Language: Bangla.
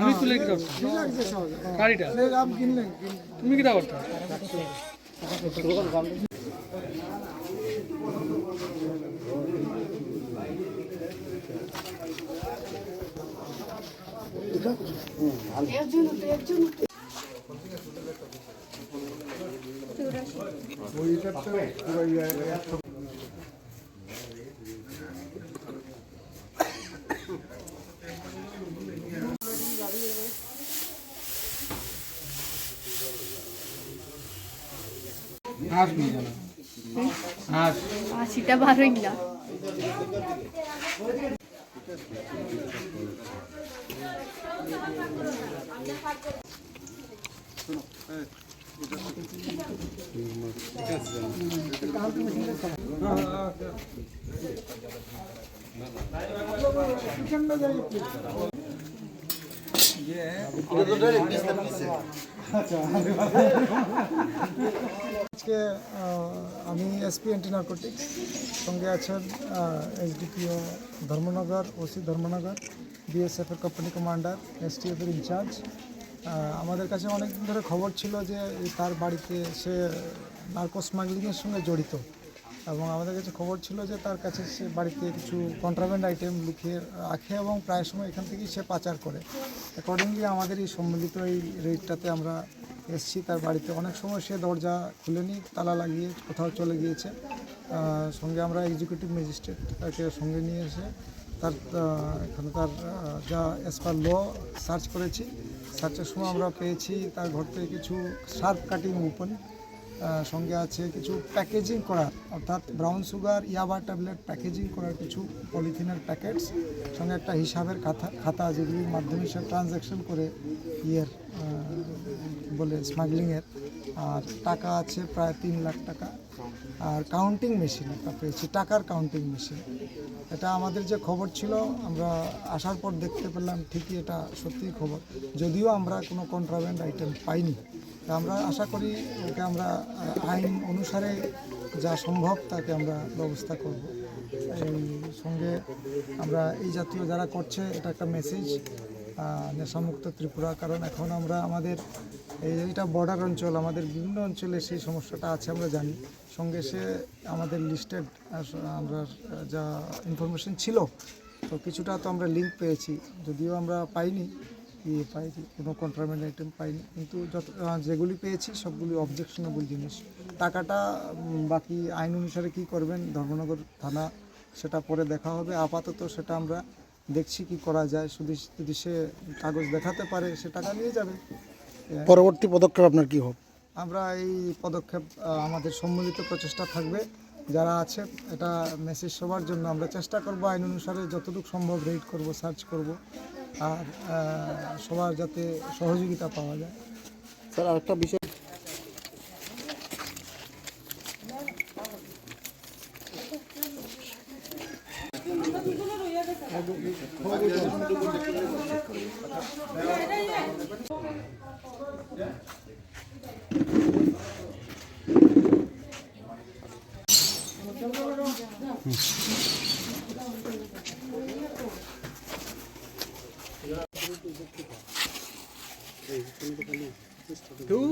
তুমি তুলে কি করছো গাড়িটা তুমি কিটা করছো আশিটা বারোই না আজকে আমি এসপি অ্যান্টি নারকোটিক্স, সঙ্গে আছেন এসডিপিও ধর্মনগর, ওসি ধর্মনগর, বিএসএফের কোম্পানি কমান্ডার, এসটিএফের ইনচার্জ। আমাদের কাছে অনেক দিন ধরে খবর ছিল যে তার বাড়িতে সে নার্কো স্মাগলিংয়ের সঙ্গে জড়িত, এবং আমাদের কাছে খবর ছিল যে তার কাছে সে বাড়িতে কিছু কন্ট্রাব্যান্ড আইটেম লুকিয়ে রাখে এবং প্রায় সময় এখান থেকেই সে পাচার করে। অ্যাকর্ডিংলি আমাদের এই সম্মিলিত এই রেডটাতে আমরা এসছি তার বাড়িতে। অনেক সময় সে দরজা খুলেনি, তালা লাগিয়ে কোথাও চলে গিয়েছে। সঙ্গে আমরা এক্সিকিউটিভ ম্যাজিস্ট্রেট তাকে সঙ্গে নিয়ে এসে তার এখানে তার যা অ্যাজ পার ল সার্চ করেছি। সার্চের সময় আমরা পেয়েছি তার ঘর থেকে কিছু শার্প কাটিং ওপেন, সঙ্গে আছে কিছু প্যাকেজিং করার, অর্থাৎ ব্রাউন সুগার, ইয়াবা ট্যাবলেট প্যাকেজিং করার কিছু পলিথিনের প্যাকেটস, সঙ্গে একটা হিসাবের খাতা যেগুলির মাধ্যমে সে ট্রানজ্যাকশন করে বলে স্মাগলিংয়ের। আর টাকা আছে প্রায় 3 লাখ টাকা। আর কাউন্টিং মেশিন একটা পেয়েছি, টাকার কাউন্টিং মেশিন। এটা আমাদের যে খবর ছিল, আমরা আসার পর দেখতে পেলাম ঠিকই এটা সত্যিই খবর, যদিও আমরা কোনো কন্ট্রাব্যান্ড আইটেম পাইনি। তা আমরা আশা করি ওকে আমরা আইন অনুসারে যা সম্ভব তাকে আমরা ব্যবস্থা করব। এই সঙ্গে আমরা এই জাতীয় যারা করছে এটা একটা মেসেজ নেশামুক্ত ত্রিপুরা, কারণ এখন আমরা আমাদের এইটা বর্ডার অঞ্চল, আমাদের বিভিন্ন অঞ্চলে সেই সমস্যাটা আছে আমরা জানি। সঙ্গে সে আমাদের লিস্টেড আমরা যা ইনফরমেশন ছিল তো কিছুটা তো আমরা লিঙ্ক পেয়েছি, যদিও আমরা পাইনি কোনো কন্ট্রাব্যান্ড আইটেম পাইনি, কিন্তু যেগুলি পেয়েছি সবগুলি অবজেকশনেবল জিনিস। টাকাটা বাকি আইন অনুসারে কি করবেন ধর্মনগর থানা, সেটা পরে দেখা হবে। আপাতত সেটা আমরা দেখছি কি করা যায়। শুধু যদি সে কাগজ দেখাতে পারে সে টাকা নিয়ে যাবে। পরবর্তী পদক্ষেপ আপনার কি হবে? আমরা এই পদক্ষেপ আমাদের সম্মিলিত প্রচেষ্টা থাকবে যারা আছে, এটা মেসেজ সবার জন্য আমরা চেষ্টা করব আইন অনুসারে যতটুকু সম্ভব রেড করব, সার্চ করব, আর সবার যাতে সহযোগিতা পাওয়া যায়। স্যার আরেকটা বিষয়, তুই